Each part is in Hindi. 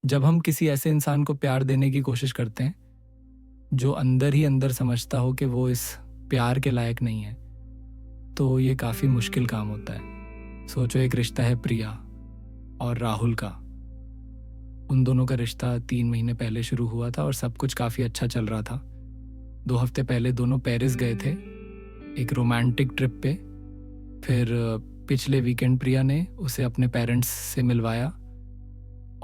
जब हम किसी ऐसे इंसान को प्यार देने की कोशिश करते हैं जो अंदर ही अंदर समझता हो कि वो इस प्यार के लायक नहीं है, तो ये काफ़ी मुश्किल काम होता है। सोचो, एक रिश्ता है प्रिया और राहुल का। उन दोनों का रिश्ता 3 महीने पहले शुरू हुआ था और सब कुछ काफ़ी अच्छा चल रहा था। 2 हफ्ते पहले दोनों पेरिस गए थे एक रोमांटिक ट्रिप पे। फिर पिछले वीकेंड प्रिया ने उसे अपने पेरेंट्स से मिलवाया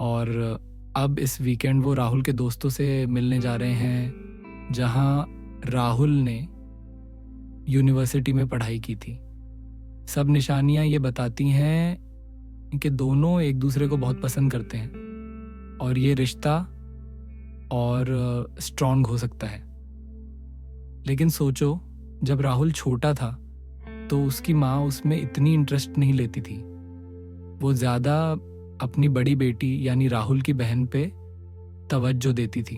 और अब इस वीकेंड वो राहुल के दोस्तों से मिलने जा रहे हैं जहां राहुल ने यूनिवर्सिटी में पढ़ाई की थी। सब निशानियां ये बताती हैं कि दोनों एक दूसरे को बहुत पसंद करते हैं और ये रिश्ता और स्ट्रॉन्ग हो सकता है। लेकिन सोचो, जब राहुल छोटा था तो उसकी माँ उसमें इतनी इंटरेस्ट नहीं लेती थी। वो ज़्यादा अपनी बड़ी बेटी यानी राहुल की बहन पे तवज्जो देती थी।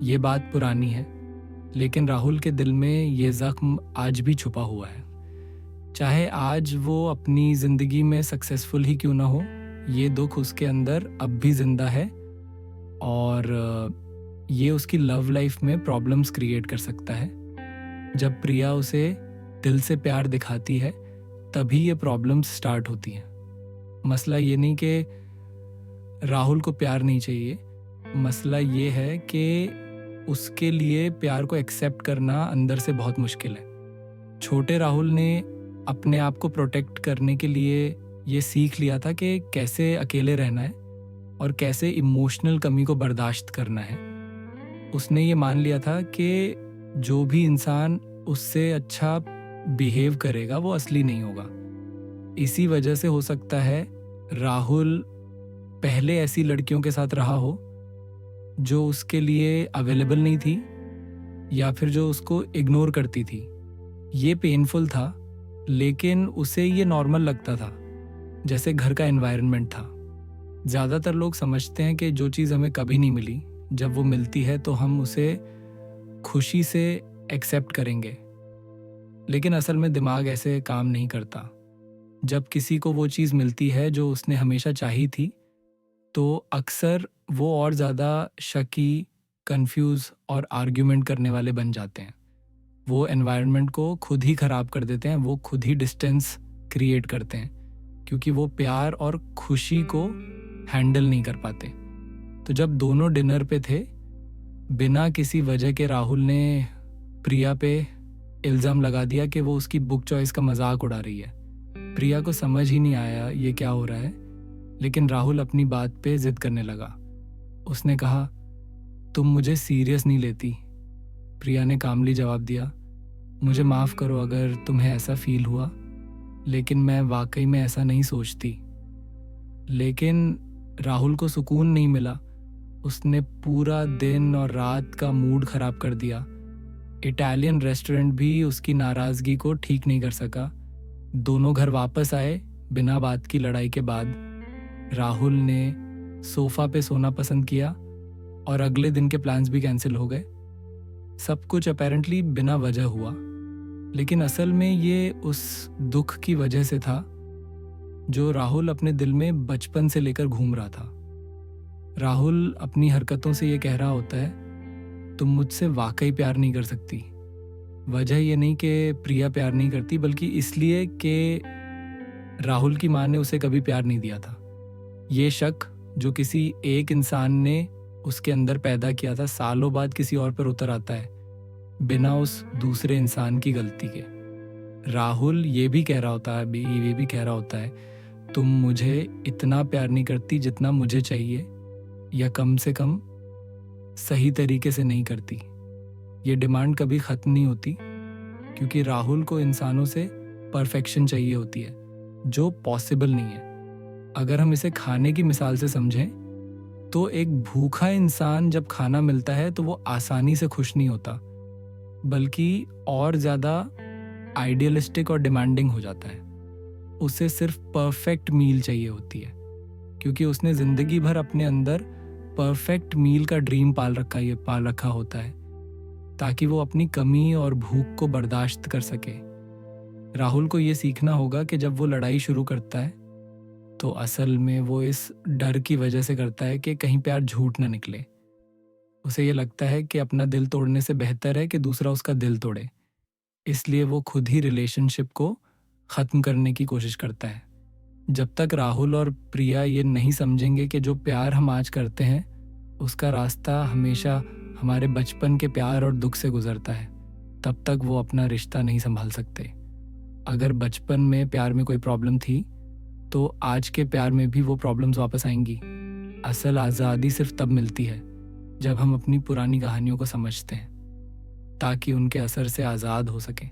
ये बात पुरानी है, लेकिन राहुल के दिल में ये ज़ख्म आज भी छुपा हुआ है। चाहे आज वो अपनी ज़िंदगी में सक्सेसफुल ही क्यों ना हो, ये दुख उसके अंदर अब भी जिंदा है और ये उसकी लव लाइफ में प्रॉब्लम्स क्रिएट कर सकता है। जब प्रिया उसे दिल से प्यार दिखाती है तभी ये प्रॉब्लम्स स्टार्ट होती हैं। मसला ये नहीं कि राहुल को प्यार नहीं चाहिए, मसला ये है कि उसके लिए प्यार को एक्सेप्ट करना अंदर से बहुत मुश्किल है। छोटे राहुल ने अपने आप को प्रोटेक्ट करने के लिए ये सीख लिया था कि कैसे अकेले रहना है और कैसे इमोशनल कमी को बर्दाश्त करना है। उसने ये मान लिया था कि जो भी इंसान उससे अच्छा बिहेव करेगा वो असली नहीं होगा। इसी वजह से हो सकता है राहुल पहले ऐसी लड़कियों के साथ रहा हो जो उसके लिए अवेलेबल नहीं थी या फिर जो उसको इग्नोर करती थी। ये पेनफुल था, लेकिन उसे ये नॉर्मल लगता था, जैसे घर का एनवायरनमेंट था। ज़्यादातर लोग समझते हैं कि जो चीज़ हमें कभी नहीं मिली, जब वो मिलती है तो हम उसे खुशी से एक्सेप्ट करेंगे, लेकिन असल में दिमाग ऐसे काम नहीं करता। जब किसी को वो चीज़ मिलती है जो उसने हमेशा चाही थी, तो अक्सर वो और ज़्यादा शकी, कंफ्यूज और आर्ग्यूमेंट करने वाले बन जाते हैं। वो एनवायरनमेंट को खुद ही ख़राब कर देते हैं, वो खुद ही डिस्टेंस क्रिएट करते हैं, क्योंकि वो प्यार और खुशी को हैंडल नहीं कर पाते। तो जब दोनों डिनर पे थे, बिना किसी वजह के राहुल ने प्रिया पे इल्ज़ाम लगा दिया कि वो उसकी बुक चॉइस का मजाक उड़ा रही है। प्रिया को समझ ही नहीं आया ये क्या हो रहा है, लेकिन राहुल अपनी बात पे जिद करने लगा। उसने कहा, तुम मुझे सीरियस नहीं लेती। प्रिया ने कामली जवाब दिया, मुझे माफ़ करो अगर तुम्हें ऐसा फील हुआ, लेकिन मैं वाकई में ऐसा नहीं सोचती। लेकिन राहुल को सुकून नहीं मिला। उसने पूरा दिन और रात का मूड ख़राब कर दिया। इटालियन रेस्टोरेंट भी उसकी नाराज़गी को ठीक नहीं कर सका। दोनों घर वापस आए बिना बात की लड़ाई के बाद। राहुल ने सोफ़ा पे सोना पसंद किया और अगले दिन के प्लान्स भी कैंसिल हो गए। सब कुछ अपेरेंटली बिना वजह हुआ, लेकिन असल में ये उस दुख की वजह से था जो राहुल अपने दिल में बचपन से लेकर घूम रहा था। राहुल अपनी हरकतों से ये कह रहा होता है, तुम मुझसे वाकई प्यार नहीं कर सकती। वजह ये नहीं कि प्रिया प्यार नहीं करती, बल्कि इसलिए कि राहुल की माँ ने उसे कभी प्यार नहीं दिया था। ये शक जो किसी एक इंसान ने उसके अंदर पैदा किया था, सालों बाद किसी और पर उतर आता है बिना उस दूसरे इंसान की गलती के। राहुल ये भी कह रहा होता है, ये भी कह रहा होता है, तुम मुझे इतना प्यार नहीं करती जितना मुझे चाहिए, या कम से कम सही तरीके से नहीं करती। ये डिमांड कभी ख़त्म नहीं होती, क्योंकि राहुल को इंसानों से परफेक्शन चाहिए होती है, जो पॉसिबल नहीं है। अगर हम इसे खाने की मिसाल से समझें, तो एक भूखा इंसान जब खाना मिलता है तो वो आसानी से खुश नहीं होता, बल्कि और ज़्यादा आइडियलिस्टिक और डिमांडिंग हो जाता है। उसे सिर्फ परफेक्ट मील चाहिए होती है, क्योंकि उसने ज़िंदगी भर अपने अंदर परफेक्ट मील का ड्रीम पाल रखा होता है, ताकि वो अपनी कमी और भूख को बर्दाश्त कर सके। राहुल को ये सीखना होगा कि जब वो लड़ाई शुरू करता है तो असल में वो इस डर की वजह से करता है कि कहीं प्यार झूठ ना निकले। उसे ये लगता है कि अपना दिल तोड़ने से बेहतर है कि दूसरा उसका दिल तोड़े, इसलिए वो खुद ही रिलेशनशिप को ख़त्म करने की कोशिश करता है। जब तक राहुल और प्रिया ये नहीं समझेंगे कि जो प्यार हम आज करते हैं उसका रास्ता हमेशा हमारे बचपन के प्यार और दुख से गुजरता है, तब तक वो अपना रिश्ता नहीं संभाल सकते। अगर बचपन में प्यार में कोई प्रॉब्लम थी तो आज के प्यार में भी वो प्रॉब्लम्स वापस आएंगी। असल आज़ादी सिर्फ तब मिलती है जब हम अपनी पुरानी कहानियों को समझते हैं, ताकि उनके असर से आज़ाद हो सकें।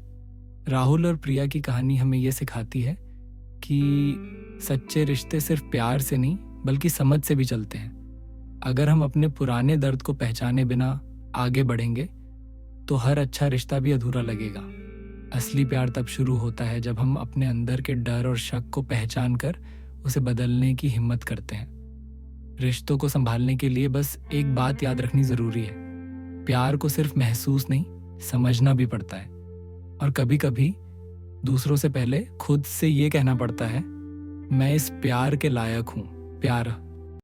राहुल और प्रिया की कहानी हमें ये सिखाती है कि सच्चे रिश्ते सिर्फ प्यार से नहीं बल्कि समझ से भी चलते हैं। अगर हम अपने पुराने दर्द को पहचाने बिना आगे बढ़ेंगे तो हर अच्छा रिश्ता भी अधूरा लगेगा। असली प्यार तब शुरू होता है जब हम अपने अंदर के डर और शक को पहचान कर उसे बदलने की हिम्मत करते हैं। रिश्तों को संभालने के लिए बस एक बात याद रखनी ज़रूरी है, प्यार को सिर्फ महसूस नहीं समझना भी पड़ता है। और कभी कभी दूसरों से पहले खुद से ये कहना पड़ता है, मैं इस प्यार के लायक हूँ। प्यार